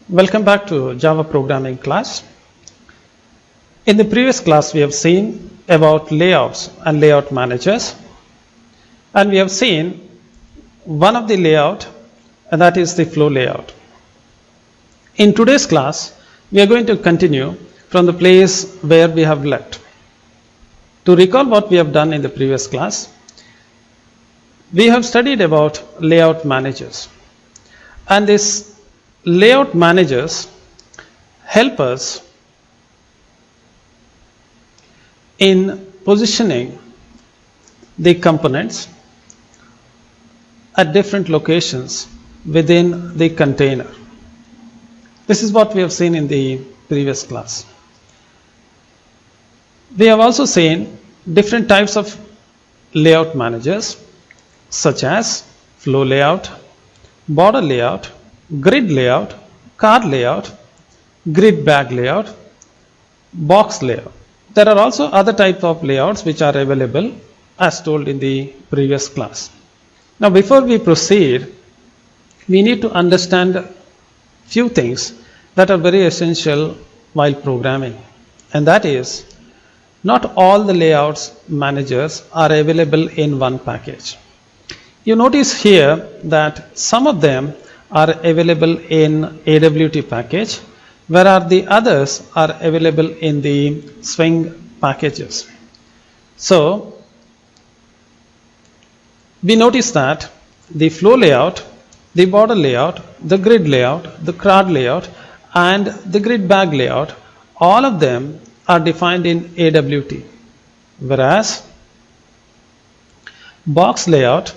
Welcome back to Java programming class. In the previous class we have seen about layouts and layout managers, and we have seen one of the layout, and that is the flow layout. In today's class we are going to continue from the place where we have left. To recall what we have done in the previous class, we have studied about layout managers, and this layout managers help us in positioning the components at different locations within the container. This is what we have seen in the previous class. We have also seen different types of layout managers such as flow layout, border layout, grid layout, card layout, grid bag layout, box layout. There are also other types of layouts which are available as told in the previous class. Now before we proceed, we need to understand a few things that are very essential while programming, and that is not all the layouts managers are available in one package. You notice here that some of them are available in AWT package, whereas the others are available in the swing packages. So we notice that the flow layout, the border layout, the grid layout, the card layout, and the grid bag layout, all of them are defined in AWT, whereas box layout,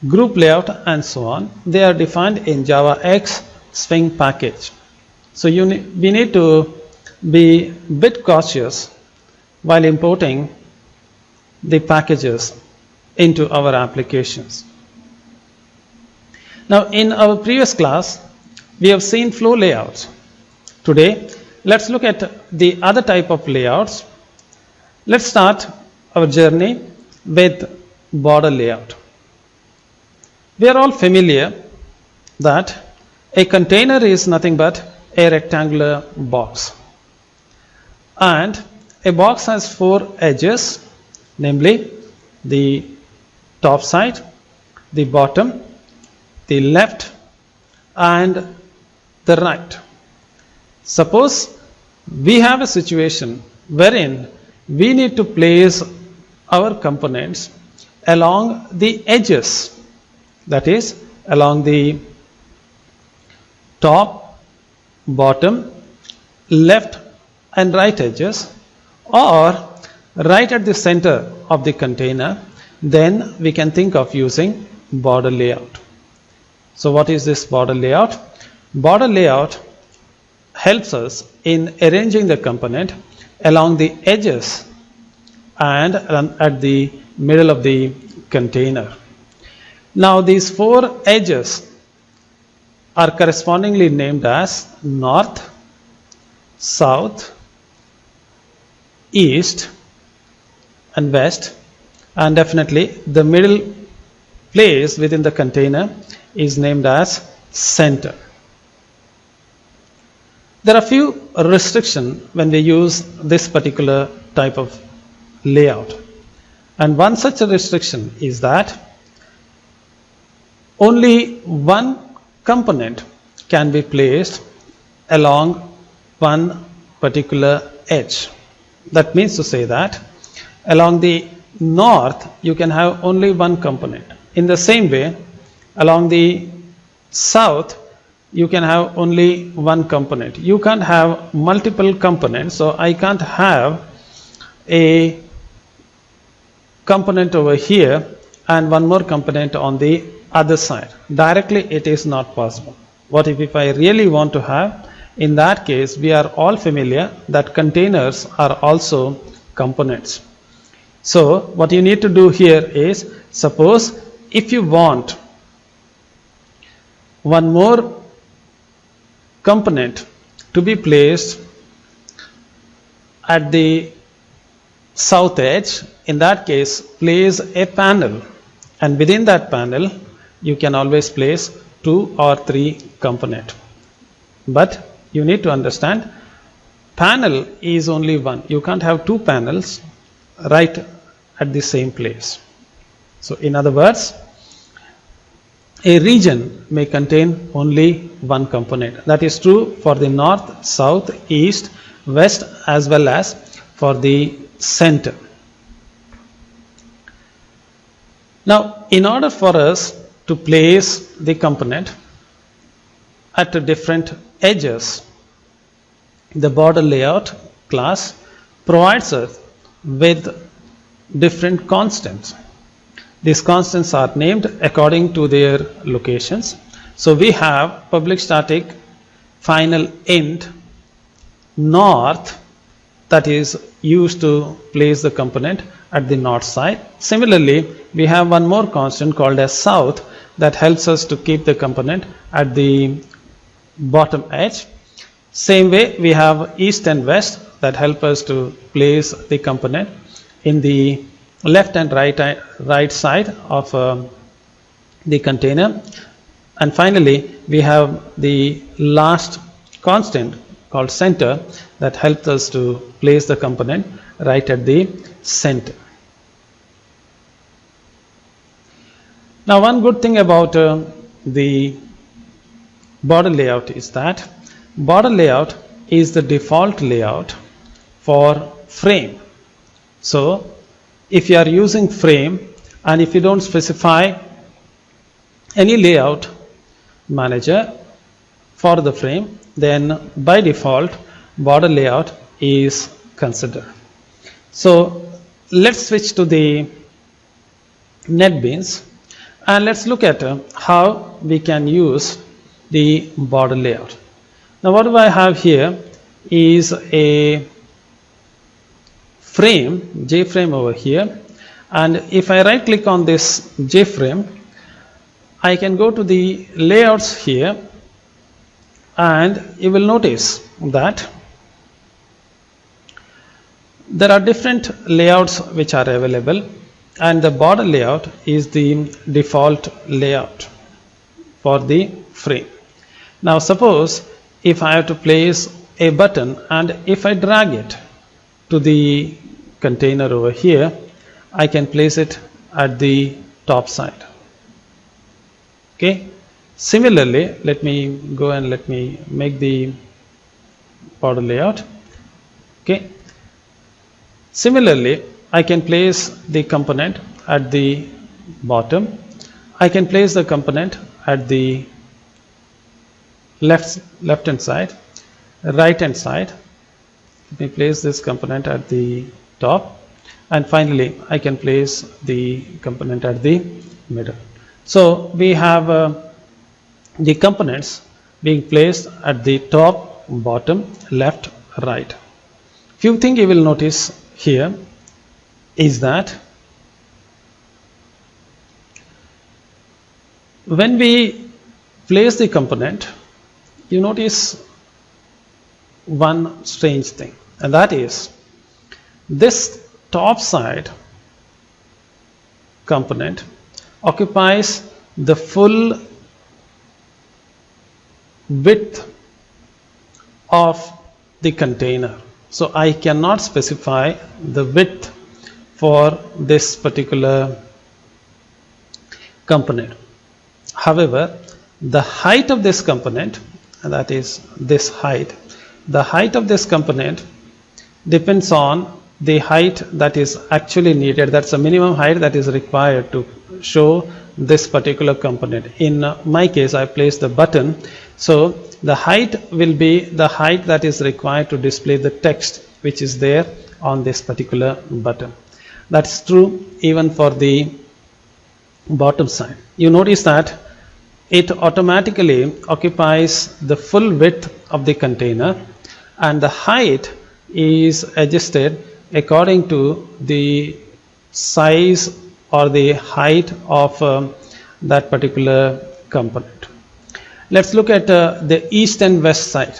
group layout, and so on, they are defined in JavaX swing package. So we need to be a bit cautious while importing the packages into our applications. Now in our previous class we have seen flow layouts. Today let's look at the other type of layouts. Let's start our journey with border layout. We are all familiar that a container is nothing but a rectangular box, and a box has four edges, namely the top side, the bottom, the left, and the right. Suppose we have a situation wherein we need to place our components along the edges, that is along the top, bottom, left and right edges, or right at the center of the container, then we can think of using border layout. So what is this border layout? Border layout helps us in arranging the component along the edges and at the middle of the container. Now these four edges are correspondingly named as north, south, east, and west, and definitely the middle place within the container is named as center. There are few restrictions when we use this particular type of layout, and one such a restriction is that only one component can be placed along one particular edge. That means to say that along the north you can have only one component. In the same way, along the south you can have only one component. You can't have multiple components, so I can't have a component over here and one more component on the other side. Directly it is not possible. What if I really want to have? In that case, we are all familiar that containers are also components. So what you need to do here is, suppose if you want one more component to be placed at the south edge, in that case place a panel, and within that panel you can always place 2 or 3 components. But you need to understand, panel is only one. You can't have two panels right at the same place. So in other words, a region may contain only one component. That is true for the north, south, east, west, as well as for the center. Now, in order for us to place the component at different edges, the border layout class provides us with different constants. These constants are named according to their locations. So we have public static final end north, that is used to place the component at the north side. Similarly, we have one more constant called as south that helps us to keep the component at the bottom edge. Same way, we have east and west that help us to place the component in the left and right side of the container. And finally, we have the last constant called center that helps us to place the component right at the center. Now, one good thing about the border layout is that border layout is the default layout for frame. So if you are using frame and if you don't specify any layout manager for the frame, then by default border layout is considered. So let's switch to the NetBeans and let's look at how we can use the border layout. Now what do I have here is a frame, J-frame over here, and if I right click on this J-frame, I can go to the layouts here and you will notice that there are different layouts which are available, and the border layout is the default layout for the frame. Now suppose if I have to place a button and if I drag it to the container over here, I can place it at the top side. Okay. Similarly, let me go and let me make the border layout. Okay. Similarly, I can place the component at the bottom. I can place the component at the left hand side, right hand side. Let me place this component at the top, and finally I can place the component at the middle. So we have the components being placed at the top, bottom, left, right. Few things you will notice here is that when we place the component, you notice one strange thing, and that is this top side component occupies the full width of the container. So I cannot specify the width for this particular component. However, the height of this component, and that is this height, the height of this component depends on the height that is actually needed. That's the minimum height that is required to show this particular component. In my case, I placed the button, so the height will be the height that is required to display the text which is there on this particular button. That's true even for the bottom side. You notice that it automatically occupies the full width of the container, and the height is adjusted according to the size or the height of that particular component. Let's look at the east and west side.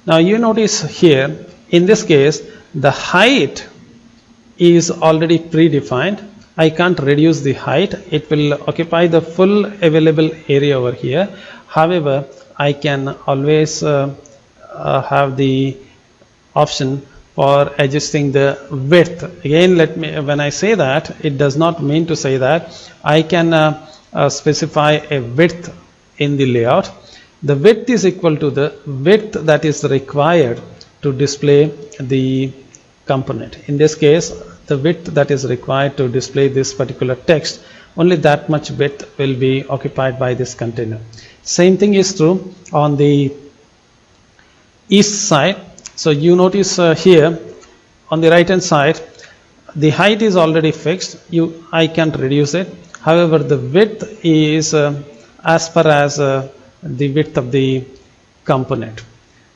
Now you notice here, in this case, the height is already predefined. I can't reduce the height. It will occupy the full available area over here. However, I can always have the option for adjusting the width. Again, when I say that, it does not mean to say that I can specify a width in the layout. The width is equal to the width that is required to display the component. In this case, the width that is required to display this particular text, only that much width will be occupied by this container. Same thing is true on the east side. So you notice here on the right hand side, the height is already fixed. I can't reduce it. However, the width is as per as the width of the component.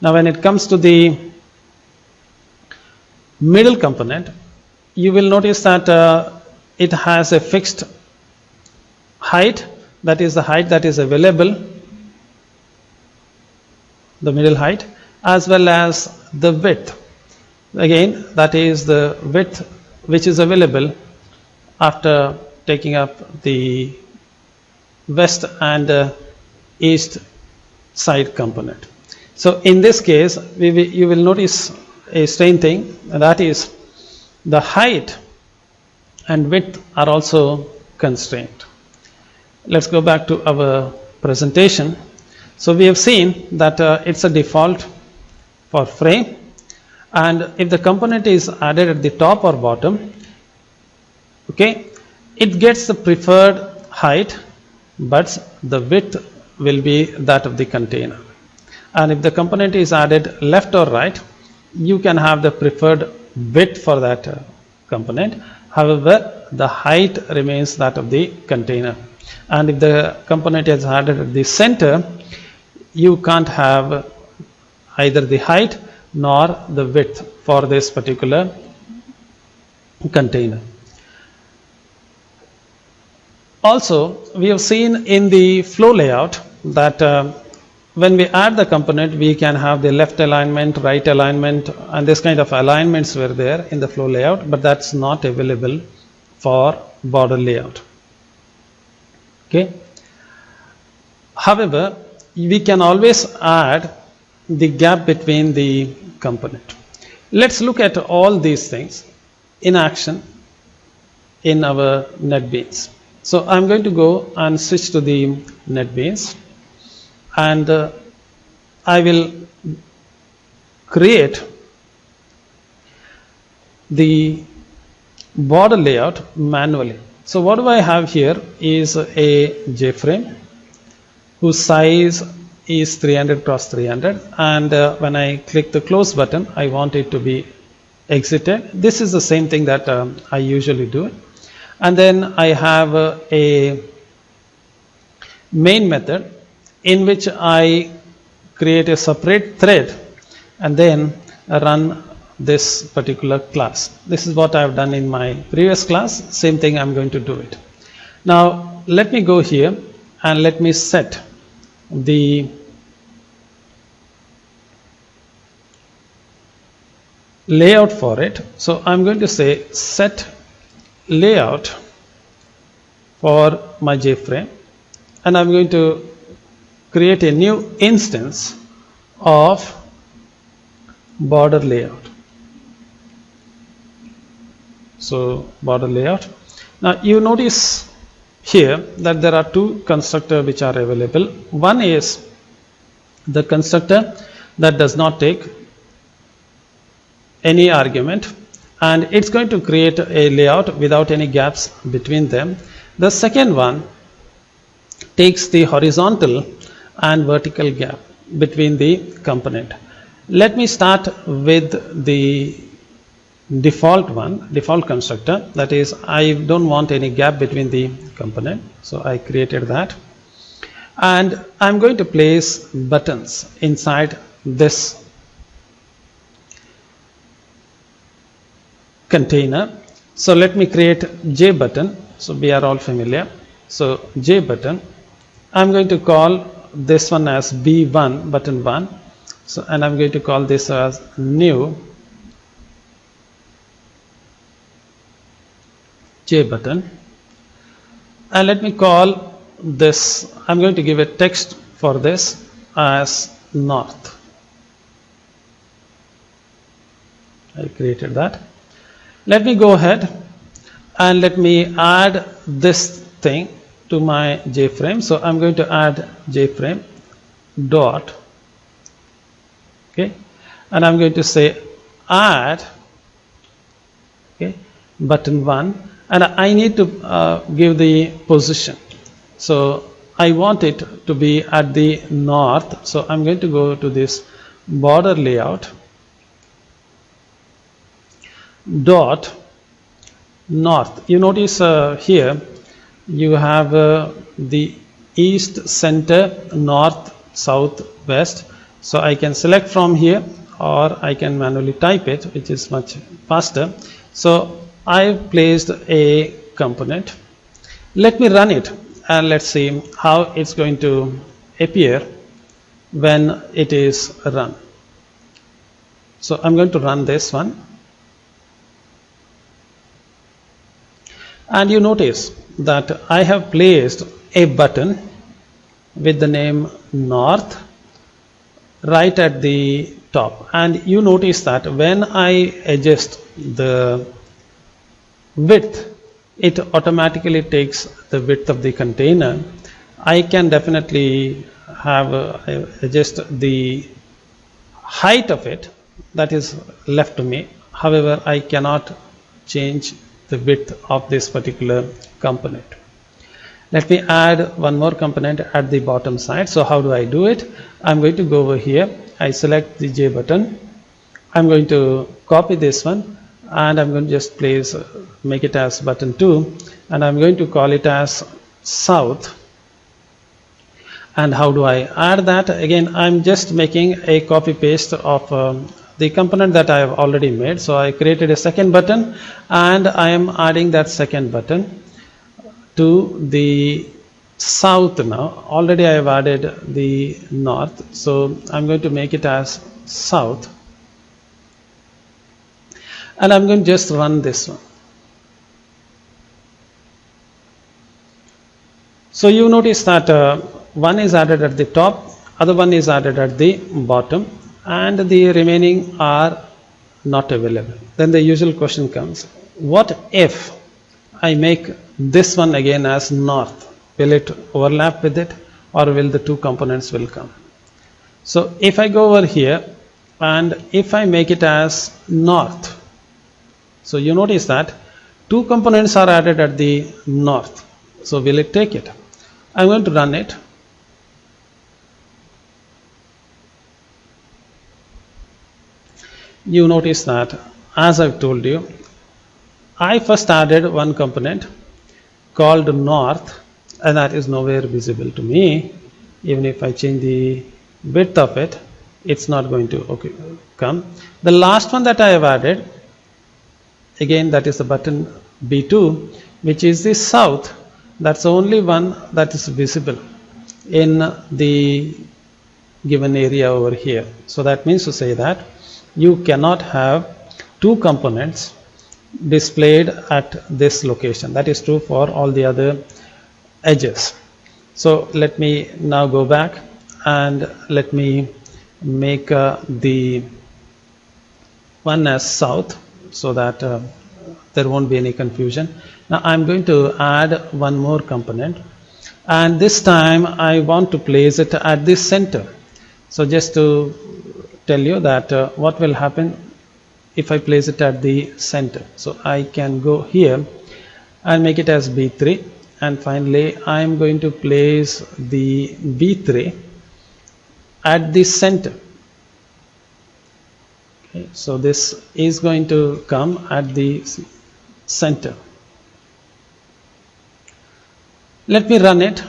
Now when it comes to the middle component, you will notice that it has a fixed height, that is the height that is available, the middle height, as well as the width. Again, that is the width which is available after taking up the west and east side component. So in this case, you will notice a strange thing, and that is the height and width are also constrained. Let's go back to our presentation. So we have seen that it's a default for frame, and if the component is added at the top or bottom, okay, it gets the preferred height, but the width will be that of the container. And if the component is added left or right, you can have the preferred width for that component. However, the height remains that of the container. And if the component is added at the center, you can't have either the height nor the width for this particular container. Also, we have seen in the flow layout that when we add the component, we can have the left alignment, right alignment, and this kind of alignments were there in the flow layout, but that's not available for border layout. Okay. However, we can always add the gap between the component. Let's look at all these things in action in our NetBeans. So I'm going to go and switch to the NetBeans, and I will create the border layout manually. So what do I have here is a JFrame whose size is 300 cross 300, and when I click the close button, I want it to be exited. This is the same thing that I usually do. And then I have a main method in which I create a separate thread and then run this particular class. This is what I have done in my previous class. Same thing I'm going to do it. Now let me go here and let me set the layout for it. So I'm going to say set layout for my JFrame, and I'm going to create a new instance of border layout. So border layout. Now you notice here that there are two constructors which are available. One is the constructor that does not take any argument, and it's going to create a layout without any gaps between them. The second one takes the horizontal and vertical gap between the component. Let me start with the default one, default constructor, that is I don't want any gap between the component, so I created that, and I'm going to place buttons inside this container. So let me create J button. So we are all familiar. So J button, I'm going to call this one as B1, button 1. So, and I'm going to call this as new J button, and let me call this, I'm going to give a text for this as north. I created that. Let me go ahead and let me add this thing to my JFrame. So I'm going to add JFrame dot, okay, and I'm going to say add, okay, button 1, and I need to give the position. So I want it to be at the north, so I'm going to go to this border layout dot north. You notice here you have the east, center, north, south, west. So I can select from here, or I can manually type it, which is much faster. So I placed a component. Let me run it and let's see how it's going to appear when it is run. So I'm going to run this one, and you notice that I have placed a button with the name north right at the top, and you notice that when I adjust the width, it automatically takes the width of the container. I can definitely have adjust the height of it, that is left to me. However, I cannot change the width of this particular component. Let me add one more component at the bottom side. So how do I do it? I'm going to go over here. I select the J button. I'm going to copy this one, and I'm going to just place, make it as button 2, and I'm going to call it as south. And how do I add that? Again, I'm just making a copy paste of the component that I have already made. So I created a second button, and I am adding that second button to the south now. Already I have added the north, so I'm going to make it as south, and I'm going to just run this one. So you notice that one is added at the top, other one is added at the bottom, and the remaining are not available. Then the usual question comes, what if I make this one again as north? Will it overlap with it, or will the two components will come? So if I go over here and if I make it as north, so you notice that two components are added at the north. So will it take it? I'm going to run it. You notice that, as I've told you, I first added one component called north, and that is nowhere visible to me. Even if I change the width of it, it's not going to come. The last one that I have added, again, that is the button B2, which is the south. That's the only one that is visible in the given area over here. So that means to say that you cannot have two components displayed at this location. That is true for all the other edges. So let me now go back and let me make the one as south, so that there won't be any confusion. Now I'm going to add one more component, and this time I want to place it at the center. So just to tell you that what will happen if I place it at the center. So I can go here and make it as B3, and finally I am going to place the B3 at the center. Okay, so this is going to come at the center. Let me run it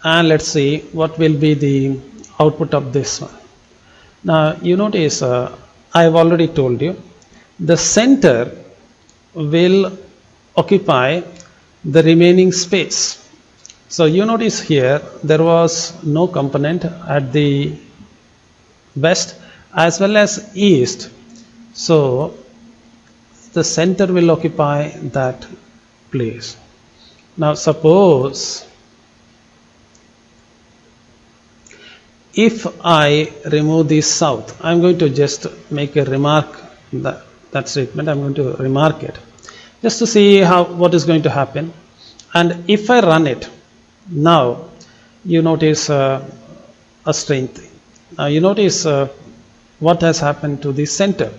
and let's see what will be the output of this one. Now you notice I have already told you the center will occupy the remaining space. So you notice here there was no component at the west as well as east. So the center will occupy that place. Now suppose if I remove the south, I'm going to just make a remark that that statement. I'm going to remark it just to see what is going to happen. And if I run it now, you notice a strange thing. Now you notice what has happened to the center.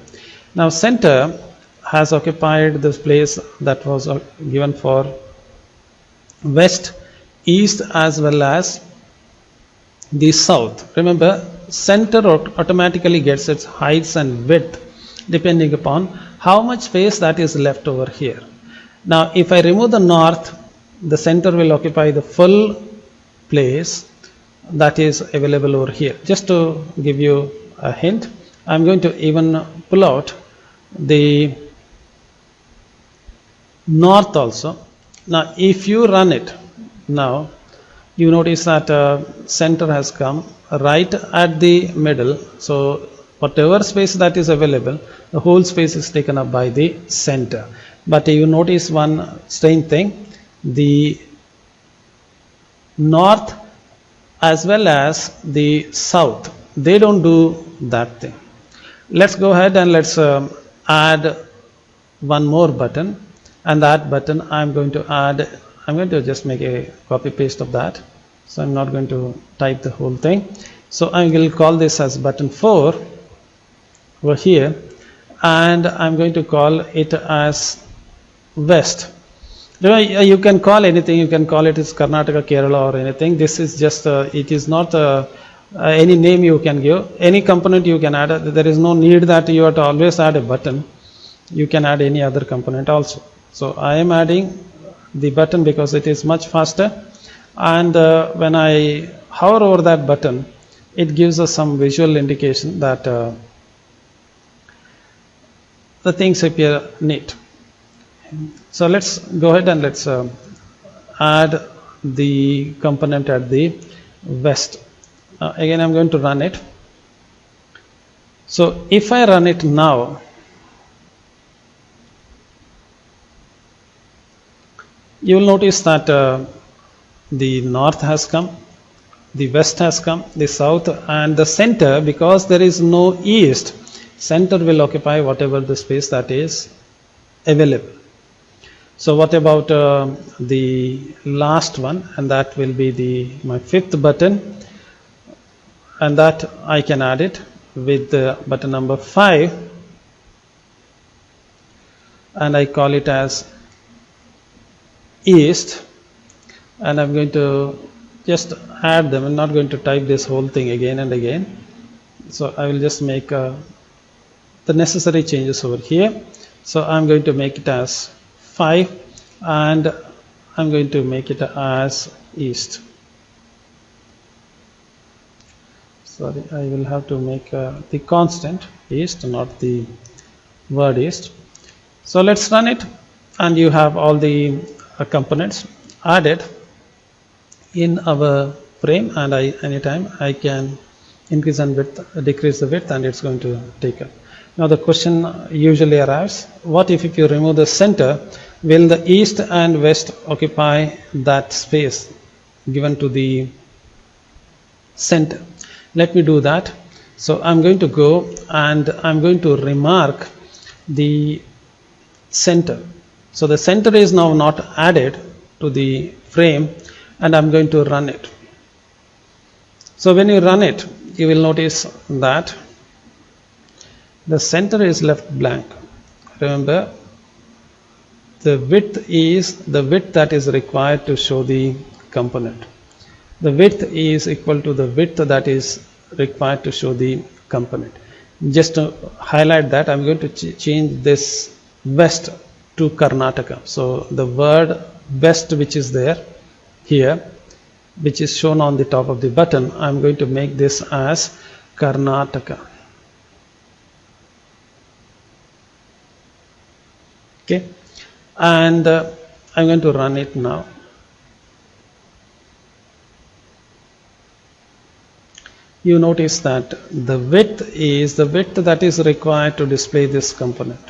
Now center has occupied this place that was given for west, east as well as the south. Remember, center automatically gets its heights and width depending upon how much space that is left over here. Now if I remove the north, the center will occupy the full place that is available over here. Just to give you a hint, I'm going to even pull out the north also. Now if you run it now, you notice that center has come right at the middle. So whatever space that is available, the whole space is taken up by the center. But you notice one strange thing, the north as well as the south, they don't do that thing. Let's go ahead and let's add one more button, and that button I'm going to just make a copy paste of that. So I'm not going to type the whole thing. So I will call this as button 4 over here, and I'm going to call it as west. You can call anything, you can call it as Karnataka, Kerala or anything. This is just it is not any name you can give, any component you can add. There is no need that you have to always add a button. You can add any other component also. So I am adding the button because it is much faster, and when I hover over that button, it gives us some visual indication that the things appear neat. So let's go ahead and let's add the component at the west. Again I'm going to run it. So if I run it now, you will notice that the north has come, the west has come, the south, and the center, because there is no east, center will occupy whatever the space that is available. So what about the last one, and that will be my fifth button, and that I can add it with the button number 5, and I call it as east, and I'm going to just add them. I'm not going to type this whole thing again and again, so I will just make the necessary changes over here. So I'm going to make it as 5, and I'm going to make it as east. Sorry, I will have to make the constant east, not the word east. So let's run it, and you have all the components added in our frame, and anytime I can increase and decrease the width, and it's going to take up. Now the question usually arrives, what if you remove the center, will the east and west occupy that space given to the center? Let me do that. So I'm going to go and I'm going to remark the center. So the center is now not added to the frame, and I'm going to run it. So when you run it, you will notice that the center is left blank. Remember, the width is the width that is required to show the component. The width is equal to the width that is required to show the component. Just to highlight that, I'm going to change this west to Karnataka. So the word west, which is there here, which is shown on the top of the button, I'm going to make this as Karnataka. Okay, and I'm going to run it now. You notice that the width is the width that is required to display this component.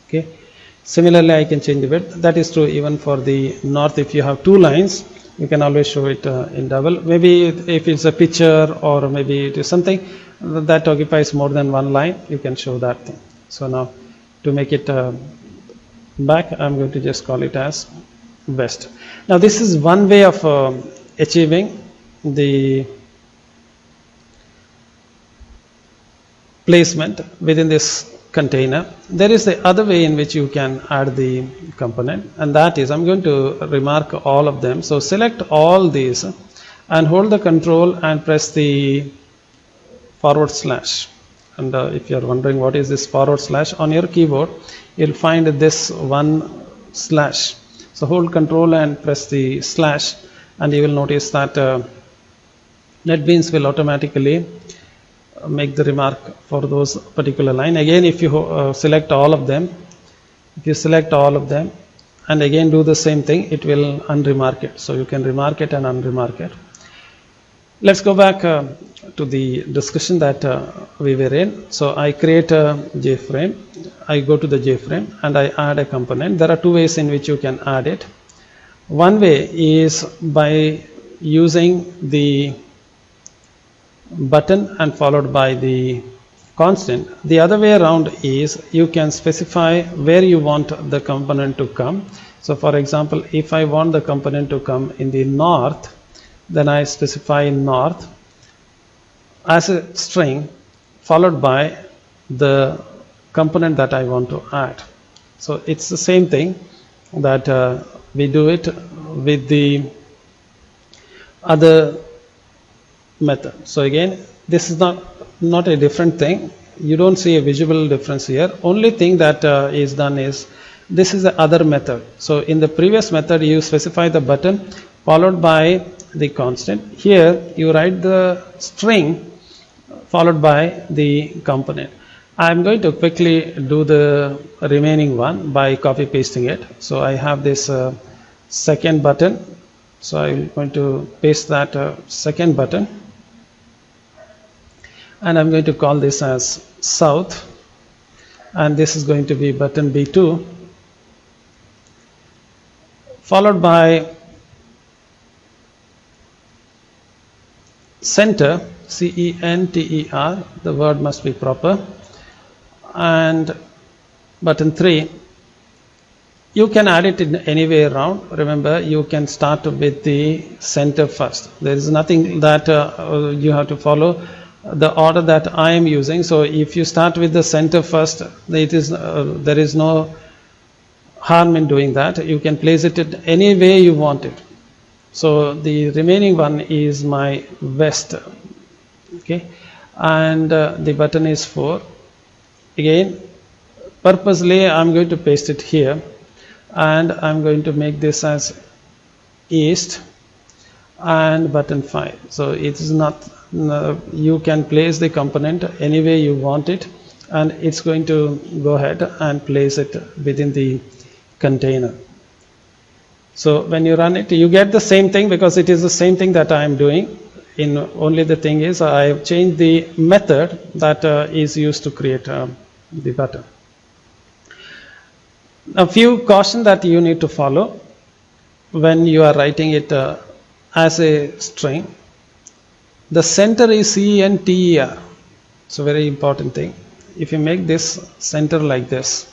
Okay, similarly I can change the width. That is true even for the north. If you have two lines, you can always show it in double. Maybe if it's a picture or maybe it is something that occupies more than one line, you can show that thing. So now to make it back, I'm going to just call it as west. Now this is one way of achieving the placement within this container. There is the other way in which you can add the component, and that is, I'm going to remark all of them. So select all these and hold the control and press the /. And if you are wondering what is this / on your keyboard, you'll find this one slash. So hold control and press the / and you will notice that NetBeans will automatically make the remark for those particular line. Again, if you select all of them, and again do the same thing, it will unremark it. So you can remark it and unremark it. Let's go back to the discussion that we were in. So I create a JFrame. I go to the JFrame and I add a component. There are two ways in which you can add it. One way is by using the button and followed by the constant. The other way around is you can specify where you want the component to come. So for example, if I want the component to come in the north, then I specify north as a string followed by the component that I want to add. So it's the same thing that we do it with the other method. So again, this is not a different thing. You don't see a visual difference here. Only thing that is done is this is the other method. So in the previous method, you specify the button followed by the constant. Here you write the string followed by the component. I'm going to quickly do the remaining one by copy pasting it. So I have this second button. So I'm going to paste that second button, and I'm going to call this as south, and this is going to be button B2 followed by center, CENTER, the word must be proper, and button 3. You can add it in any way around. Remember, you can start with the center first. There is nothing that you have to follow the order that I am using. So if you start with the center first, there is no harm in doing that. You can place it in any way you want it. So the remaining one is my west, okay, and the button is 4. Again, purposely I'm going to paste it here, and I'm going to make this as east and button 5. So it is not, you can place the component any way you want it, and it's going to go ahead and place it within the container. So when you run it, you get the same thing because it is the same thing that I am doing. Only the thing is I have changed the method that is used to create the button. A few caution that you need to follow when you are writing it as a string. The center is CENTER. It's a very important thing. If you make this center like this,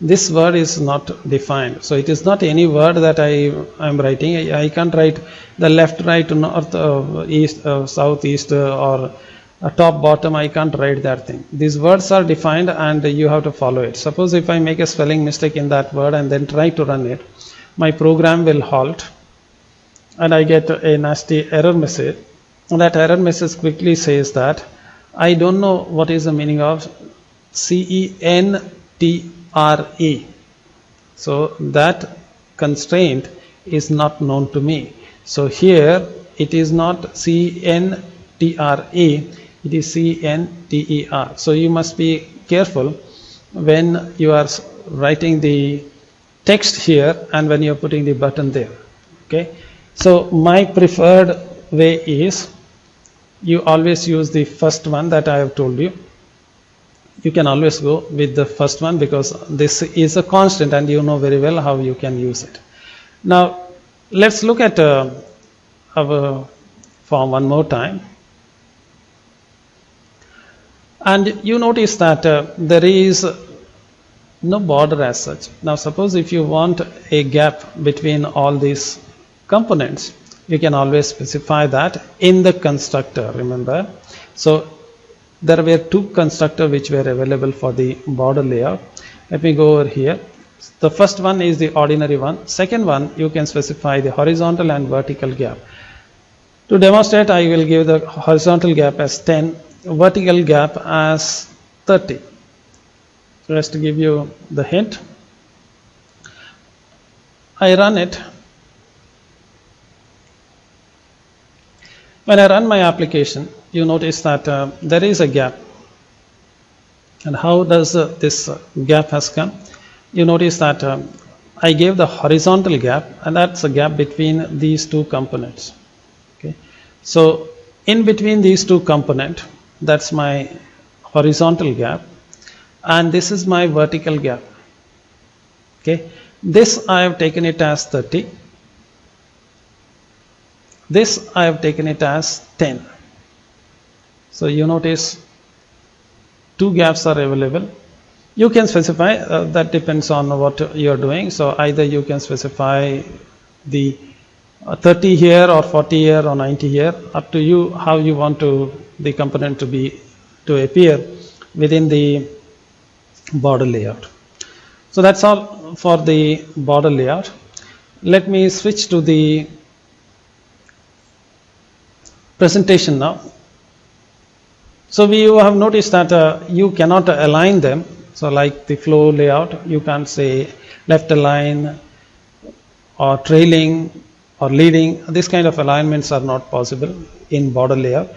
this word is not defined. So it is not any word that I am writing. I can't write the left, right, north, east, south, east, or top, bottom. I can't write that thing. These words are defined and you have to follow it. Suppose if I make a spelling mistake in that word and then try to run it, my program will halt and I get a nasty error message. And that error message quickly says that I don't know what is the meaning of CENTER. So that constraint is not known to me. So here it is not CENTER, it is CENTER. So you must be careful when you are writing the text here and when you are putting the button there. Okay. So my preferred way is you always use the first one that I have told you. You can always go with the first one because this is a constant and you know very well how you can use it. Now Let's look at our form one more time. And you notice that there is no border as such. Now suppose if you want a gap between all these components, you can always specify that in the constructor, remember. So there were two constructors which were available for the border layout. Let me go over here. The first one is the ordinary one. Second one, you can specify the horizontal and vertical gap. To demonstrate, I will give the horizontal gap as 10, vertical gap as 30. So just to give you the hint, I run it. When I run my application, you notice that there is a gap. And how does this gap has come? You notice that I gave the horizontal gap, and that's a gap between these two components. Okay. So in between these two components, that's my horizontal gap, and this is my vertical gap. Okay. This I have taken it as 30. This I have taken it as 10. So you notice two gaps are available. You can specify, that depends on what you are doing. So either you can specify the 30 here or 40 here or 90 here, up to you how you want the component to appear within the border layout. So that's all for the border layout. Let me switch to the presentation now. So you have noticed that you cannot align them. So like the flow layout, you can't say left align or trailing or leading. This kind of alignments are not possible in border layout.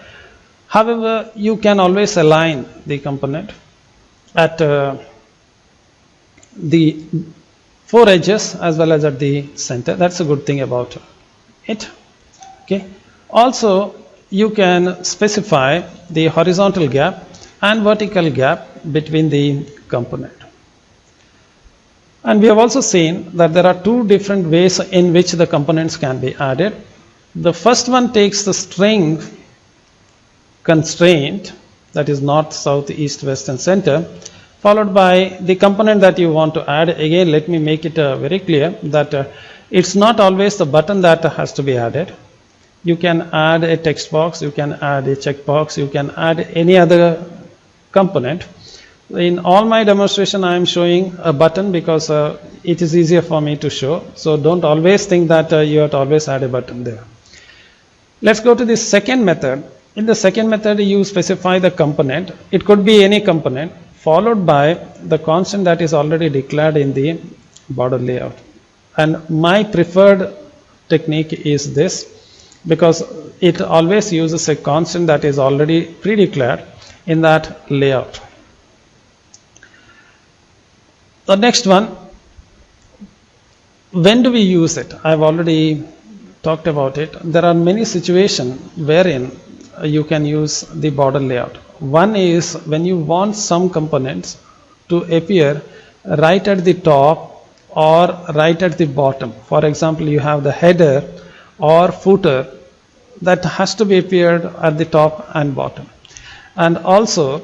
However, you can always align the component at the four edges as well as at the center. That's a good thing about it. Okay. Also, you can specify the horizontal gap and vertical gap between the component. And we have also seen that there are two different ways in which the components can be added. The first one takes the string constraint, that is north, south, east, west and center, followed by the component that you want to add. Again, let me make it very clear that it's not always the button that has to be added. You can add a text box, you can add a checkbox, you can add any other component. In all my demonstration, I am showing a button because it is easier for me to show. So don't always think that you have to always add a button there. Let's go to the second method. In the second method, you specify the component. It could be any component followed by the constant that is already declared in the border layout. And my preferred technique is this, because it always uses a constant that is already pre-declared in that layout. The next one, when do we use it? I've already talked about it. There are many situations wherein you can use the border layout. One is when you want some components to appear right at the top or right at the bottom. For example, you have the header or footer that has to be appeared at the top and bottom. And also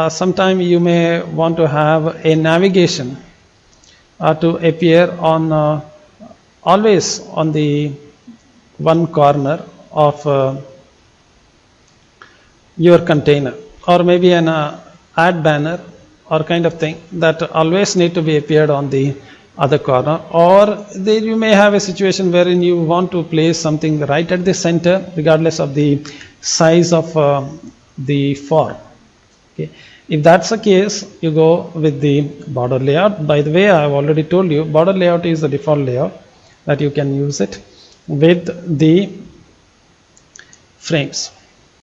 sometime you may want to have a navigation to appear on always on the one corner of your container, or maybe an ad banner or kind of thing that always need to be appeared on the other corner. Or there you may have a situation wherein you want to place something right at the center regardless of the size of the form. Okay. If that's the case, you go with the border layout. By the way, I have already told you border layout is the default layout that you can use it with the frames.